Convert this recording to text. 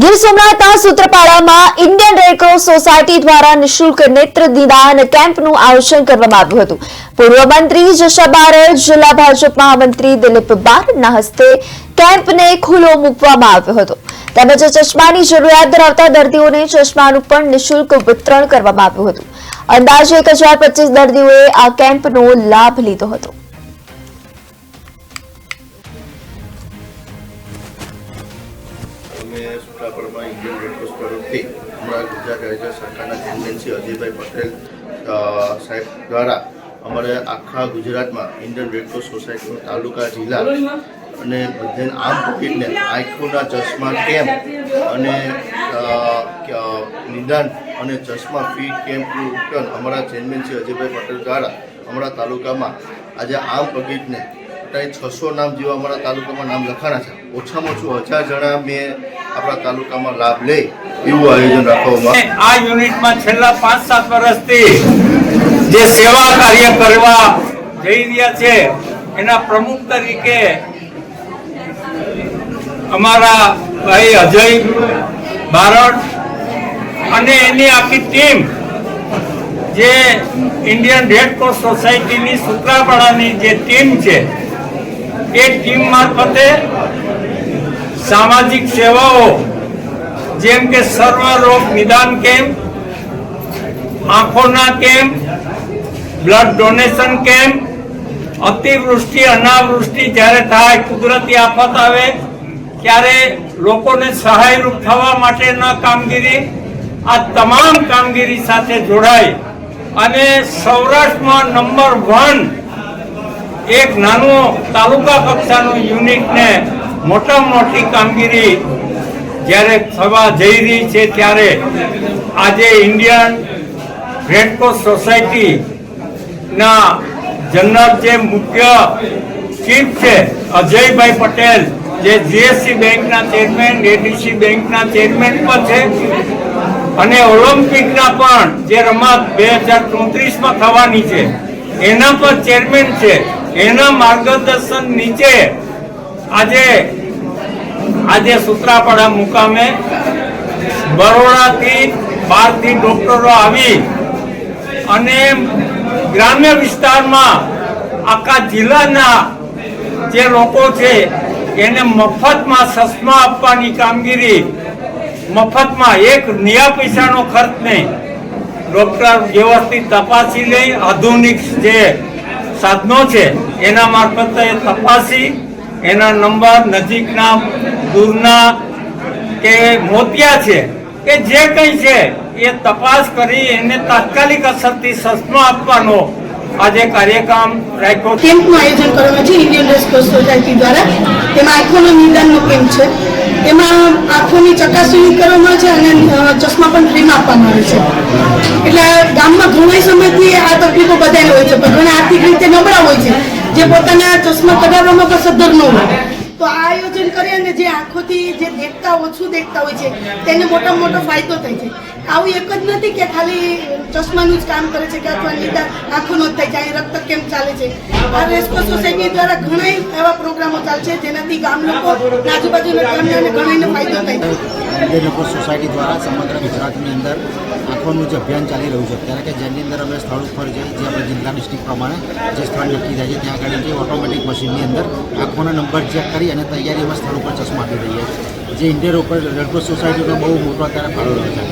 Gir સોમનાથના સૂત્રાપાડામાં Indian Red Cross society દ્વારા નિઃશુલ્ક નેત્ર નિદાન કેમ્પનું આયોજન કરવામાં આવ્યું હતું। પૂર્વ મંત્રી જશા બારડ, જિલ્લા ભાજપ મહામંત્રી દિલીપ બારડના હસ્તે કેમ્પને ખુલ્લો મૂકવામાં આવ્યો હતો। તેમજ ચશ્માની જરૂરિયાત ધરાવતા દર્દીઓને ચશ્માનું પણ નિઃશુલ્ક વિતરણ કરવામાં આવ્યું હતું। અંદાજે 1025 દર્દીઓએ આ કેમ્પનો લાભ લીધો હતો। સૂત્રાપાડામાં ઇન્ડિયન રેડક્રોસ તરફથી અમારા ગુજરાત રાજ્ય સરકારના ચેરમેન શ્રી અજયભાઈ પટેલ સાહેબ દ્વારા અમારે આખા ગુજરાતમાં ઇન્ડિયન રેડક્રોસ સોસાયટીનો તાલુકા જિલ્લા અને બધાને આમ પબ્લિકને આંખોના ચશ્મા કેમ્પ અને નિદાન અને ચશ્મા ફી કેમ્પનું વિતરણ અમારા ચેરમેન શ્રી અજયભાઈ પટેલ દ્વારા અમારા તાલુકામાં આજે આમ પબ્લિકને 600 નામ જેવા અમારા તાલુકામાં નામ લખાણા છે। ઓછામાં ઓછું 1000 જણા મેં આપણા તાલુકામાં લાભ લે એવું આયોજન રાખવામાં। આ યુનિટમાં છેલ્લા 5-7 વર્ષથી જે સેવા કાર્ય કરવા જઈ રહ્યા છે એના પ્રમુખ તરીકે અમારા ભાઈ અજય બારડ અને એની આખી ટીમ જે ઇન્ડિયન રેડક્રોસ સોસાયટીની સૂત્રાપાડાની જે ટીમ છે એ ટીમ મારફતે સામાજિક સેવાઓ જેમ કે સર્વરોગ નિદાન કેમ્પ, આંખોના કેમ્પ, બ્લડ ડોનેશન કેમ્પ, અતિવૃષ્ટિ અનાવૃષ્ટિ જ્યારે થાય, કુદરતી આફત આવે ત્યારે લોકોને સહાયરૂપ થવા માટેના કામગીરી, આ તમામ કામગીરી સાથે જોડાય અને સૌરાષ્ટ્રમાં નંબર 1 એક નાનું તાલુકા કક્ષાનું યુનિટને મોટામાં મોટી કામગીરી જ્યારે થવા જઈ રહી છે ત્યારે આજે ઇન્ડિયન રેડક્રોસ સોસાયટીના જનરલ જે મુખ્ય ચીફ છે અજયભાઈ પટેલ, જે જીએસસી બેંકના ચેરમેન, એડીસી બેંકના ચેરમેન પણ છે અને ઓલિમ્પિકના પણ જે રમત 2034માં થવાની છે એના પણ ચેરમેન છે। એના માર્ગદર્શન નીચે આજે સૂત્રાપાડા મુકામે બરોડાથી 12થી ડોક્ટરો આવી અને ગ્રામ્ય વિસ્તારમાં આખા જિલ્લાના જે લોકો છે એને મફતમાં ચશ્મા આપવાની કામગીરી, મફતમાં 1 નયા પૈસાનો ખર્ચ નહીં, ડોક્ટર વ્યવસ્થિત તપાસી લઈ આધુનિક જે સાધનો છે એના મારફતે તપાસી એના નંબર નજીકના દૂરના કે મોતિયા છે કે જે કંઈ છે એ તપાસ કરી એને તાત્કાલિક અસરથી ચશ્મા આપવાનો આજે કાર્યક્રમ રાખ્યો। કેમ્પનું આયોજન કરવામાં છે ઇન્ડિયન રેડક્રોસ સોસાયટી દ્વારા। તેમાં આંખોનો નિદાનનો કેમ્પ છે, તેમાં આંખોની ચકાસણી કરવામાં છે અને ચશ્મા પણ ફ્રીમાં આપવામાં આવે છે। એટલે ગામમાં ઘણા સમયથી આ તકલીફો બધાને હોય છે, પણ ઘણા આર્થિક રીતે નબળા હોય છે, જે પોતાના ચશ્મા કઢાવવામાં પણ સદ્ધર ન હોય, તો આ આયોજન કરી અને જે આંખોથી જે દેખતા ઓછું દેખતા હોય છે તેને મોટામાં મોટો ફાયદો થાય છે। આવું એક જ નથી કે ખાલી ચશ્માનું જ કામ કરે છે કે અથવા નિદાન આંખોનો જ થાય છે, અહીં રક્ત કેમ્પ ચાલે છે। આ રેડક્રોસ સોસાયટી દ્વારા ઘણા એવા પ્રોગ્રામો ચાલે છે જેનાથી ગામ લોકો આજુબાજુના ગામને ઘણાને ફાયદો થાય છે। ઇન્ડિયન રેડક્રોસ સોસાયટી દ્વારા સમગ્ર ગુજરાતની અંદર આંખોનું જે અભિયાન ચાલી રહ્યું છે ત્યારે કે જેની અંદર અમે સ્થળ ઉપર જઈ જે આપણે જિલ્લા ડિસ્ટ્રિક્ટ પ્રમાણે જે સ્થળ નક્કી થાય છે ત્યાં આગળ જે ઓટોમેટિક મશીનની અંદર આંખોના નંબર ચેક કરી અને તૈયારીમાં સ્થળ ઉપર ચશ્મા આપી દઈએ છીએ, જે ઇન્ડિયન રેડક્રોસ સોસાયટીનો બહુ મોટો અત્યારે ફાળો રહ્યો છે।